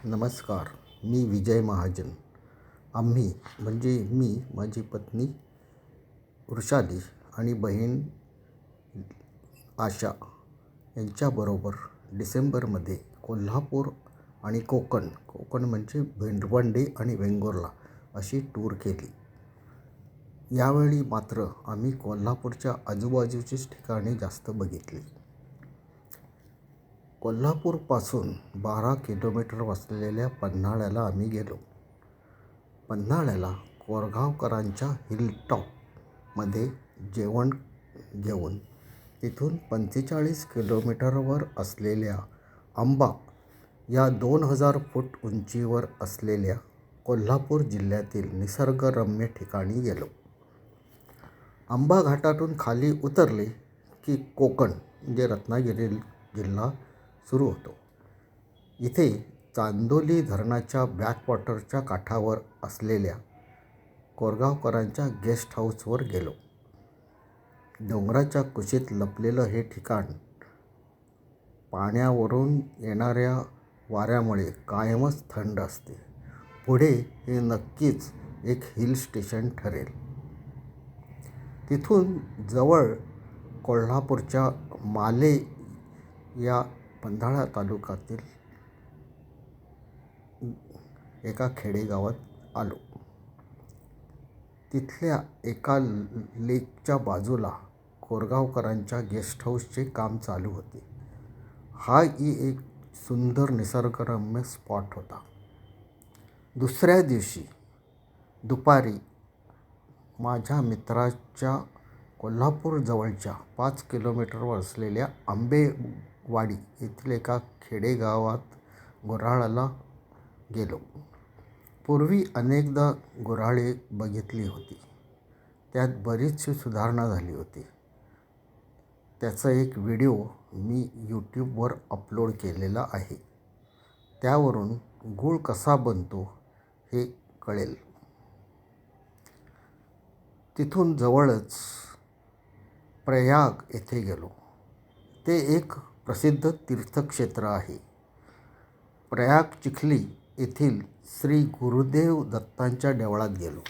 नमस्कार. मी विजय महाजन. आम्ही म्हणजे मी, माझी पत्नी वृषाली आणि बहीण आशा यांच्याबरोबर डिसेंबरमध्ये कोल्हापूर आणि कोकण म्हणजे भिवंडी आणि वेंगुर्ला अशी टूर केली. यावेळी मात्र आम्ही कोल्हापूरच्या आजूबाजूचीच ठिकाणे जास्त बघितली. कोल्हापूरपासून 12 किलोमीटर वसलेल्या पन्हाळ्याला आम्ही गेलो. पन्हाळ्याला कोरगावकरांच्या हिलटॉपमध्ये जेवण घेऊन तिथून 45 किलोमीटरवर असलेल्या आंबा या 2000 फूट उंचीवर असलेल्या कोल्हापूर जिल्ह्यातील निसर्गरम्य ठिकाणी गेलो. आंबा घाटातून खाली उतरले की कोकण म्हणजे रत्नागिरी जिल्हा सुरू होतो. इथे चांदोली धरणाच्या बॅकवॉटरच्या काठावर असलेल्या कोरगावकरांच्या गेस्ट हाऊसवर गेलो. डोंगराच्या कुशीत लपलेलं हे ठिकाण पाण्यावरून येणाऱ्या वाऱ्यामुळे कायमच थंड असते. पुढे हे नक्कीच एक हिल स्टेशन ठरेल. तिथून जवळ कोल्हापूरच्या माले या पन्हाळा तालुक्यातील एका खेडेगावात आलो. तिथल्या एका लेकच्या बाजूला कोरगावकरांच्या गेस्ट हाऊसचे काम चालू होते. हाही एक सुंदर निसर्गरम्य स्पॉट होता. दुसऱ्या दिवशी दुपारी माझ्या मित्राच्या कोल्हापूर जवळच्या 5 किलोमीटरवर असलेल्या आंबेवाडी येथील एका खेडेगावात गुऱ्हाळाला गेलो. पूर्वी अनेकदा गुऱ्हाळे बघितली होती. त्यात बरीचशी सुधारणा झाली होती. त्याचा एक व्हिडिओ मी यूट्यूबवर अपलोड केलेला आहे. त्यावरून गूळ कसा बनतो हे कळेल. तिथून जवळच प्रयाग येथे गेलो. ते एक प्रसिद्ध तीर्थक्षेत्र आहे. प्रयाग चिखली येथील श्री गुरुदेव दत्तांच्या देवळात गेलो.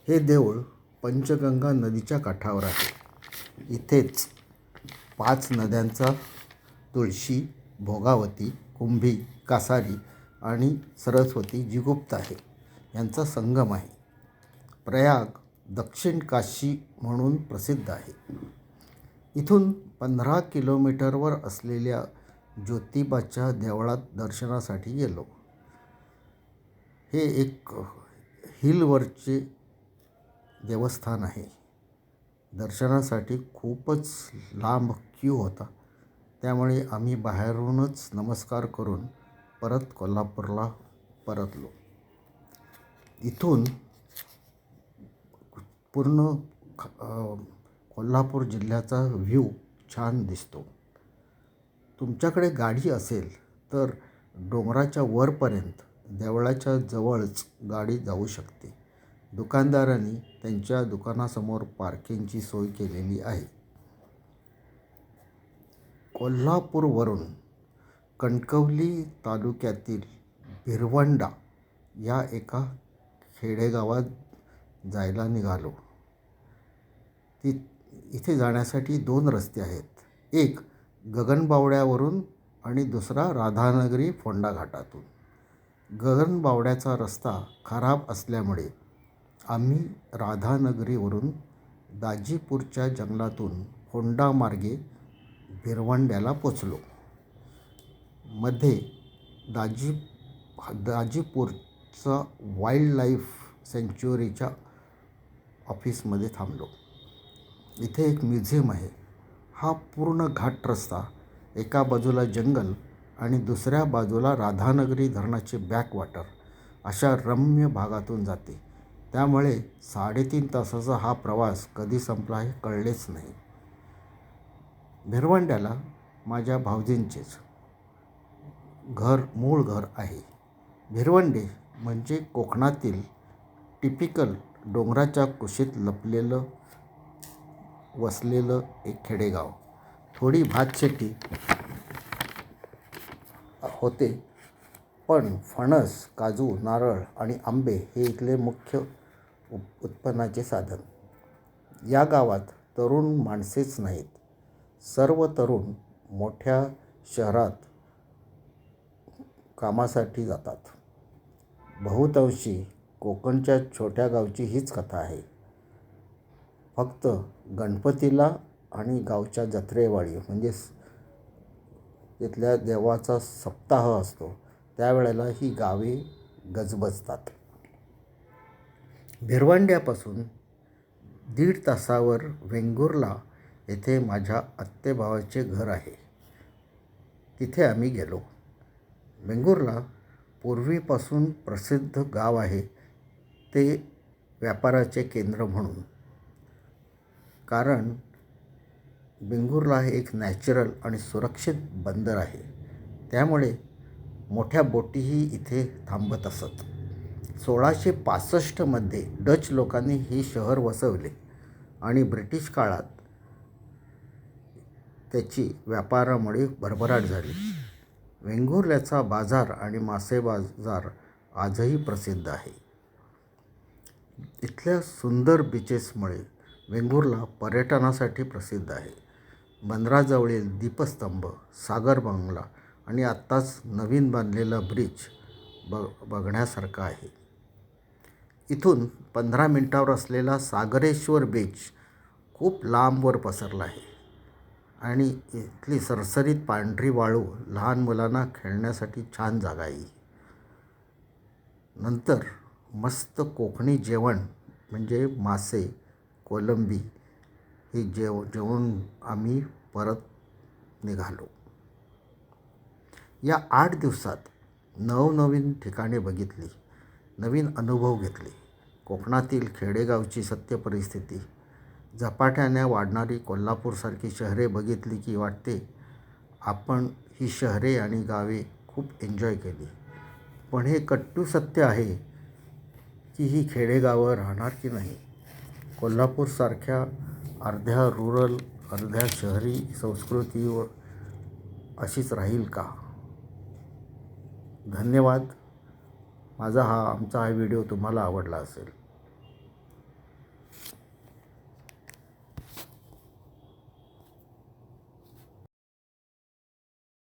हे देऊळ पंचगंगा नदीच्या काठावर आहे. इथेच 5 नद्यांचा तुळशी, भोगावती, कुंभी, कासारी आणि सरस्वती जी गुप्त आहे यांचा संगम आहे. प्रयाग दक्षिण काशी म्हणून प्रसिद्ध आहे. इथून 15 किलोमीटरवर असलेल्या ज्योतिबाच्या देवळात दर्शनासाठी गेलो. हे एक हिलवरचे देवस्थान आहे. दर्शनासाठी खूपच लांब क्यू होता. त्यामुळे आम्ही बाहेरूनच नमस्कार करून परत कोल्हापूरला परतलो. इथून पूर्ण कोल्हापूर जिल्ह्याचा व्ह्यू छान दिसतो. तुमच्याकडे गाडी असेल तर डोंगराच्या वरपर्यंत देवळाच्या जवळच गाडी जाऊ शकते. दुकानदारांनी त्यांच्या दुकानासमोर पार्किंगची सोय केलेली आहे. कोल्हापूरवरून कणकवली तालुक्यातील भिरवंडा या एका खेडेगावात जायला निघालो. इथे जाण्यासाठी 2 रस्ते आहेत. एक गगनबावड्यावरून आणि दुसरा राधानगरी फोंडा घाटातून. गगनबावड्याचा रस्ता खराब असल्यामुळे आम्ही राधानगरीवरून दाजीपूरच्या जंगलातून फोंडा मार्गे भिरवंड्याला पोचलो. मध्ये दाजीपूरचा वाईल्ड लाईफ सँच्युरीच्या ऑफिसमध्ये थांबलो. इथे एक म्युझियम आहे. हा पूर्ण घाट रस्ता एका बाजूला जंगल आणि दुसऱ्या बाजूला राधानगरी धरणाचे बॅकवॉटर अशा रम्य भागातून जाते. त्यामुळे 3.5 तासाचा हा प्रवास कधी संपला हे कळलेच नाही. भिरवंड्याला माझ्या भावजींचेच मूळ घर आहे. भिरवंडे म्हणजे कोकणातील टिपिकल डोंगराच्या कुशीत लपलेलं वसलेलं एक खेडेगाव. थोडी भातशेती होते पण फणस, काजू, नारळ आणि आंबे हे इथले मुख्य उत्पन्नाचे साधन. या गावात तरुण माणसेच नाहीत, सर्व तरुण मोठ्या शहरात कामासाठी जातात. बहुतांशी कोकणच्या छोट्या गावची हीच कथा आहे. फक्त गणपतीला आणि गावच्या जत्रेवाळी म्हणजेच तिथल्या देवाचा सप्ताह असतो त्यावेळेला ही गावे गजबजतात. भिरवंड्यापासून 1.5 तासावर वेंगुर्ला येथे माझ्या आत्तेभावाचे घर आहे. तिथे आम्ही गेलो. वेंगुर्ला पूर्वीपासून प्रसिद्ध गाव आहे, ते व्यापाराचे केंद्र म्हणून. कारण वेंगुर्ला हे एक नॅचरल आणि सुरक्षित बंदर आहे, त्यामुळे मोठ्या बोटीही इथे थांबत असत. 1665 डच लोकांनी हे शहर वसवले आणि ब्रिटिश काळात त्याची व्यापारामुळे भरभराट झाली. वेंगुर्ल्याचा बाजार आणि मासे बाजार आजही प्रसिद्ध आहे. इथल्या सुंदर बीचेसमुळे वेंगुर्ला पर्यटनासाठी प्रसिद्ध आहे. बंदराजवळील दीपस्तंभ, सागर बंगला आणि आत्ताच नवीन बांधलेला ब्रिज बघण्यासारखा आहे. इथून 15 मिनिटावर असलेला सागरेश्वर बीच खूप लांबवर पसरला आहे आणि इथली सरसरीत पांढरी वाळू लहान मुलांना खेळण्यासाठी छान जागा आहे. नंतर मस्त कोकणी जेवण म्हणजे मासे, कोलंबी हे जेवून आम्ही परत निघालो. या 8 दिवसात नवनवीन ठिकाणे बघितली, नवीन अनुभव घेतले. कोकणातील खेडेगावची सत्य परिस्थिती, झपाट्याने वाढणारी कोल्हापूरसारखी शहरे बघितली की वाटते आपण ही शहरे आणि गावे खूप एन्जॉय केली. पण हे कट्टू सत्य आहे की ही खेडेगावं राहणार की नाही. कोल्हापूरसारख्या अर्ध्या रुरल अर्ध्या शहरी संस्कृती अशीच राहील का? धन्यवाद. आमचा हा व्हिडिओ तुम्हाला आवडला असेल.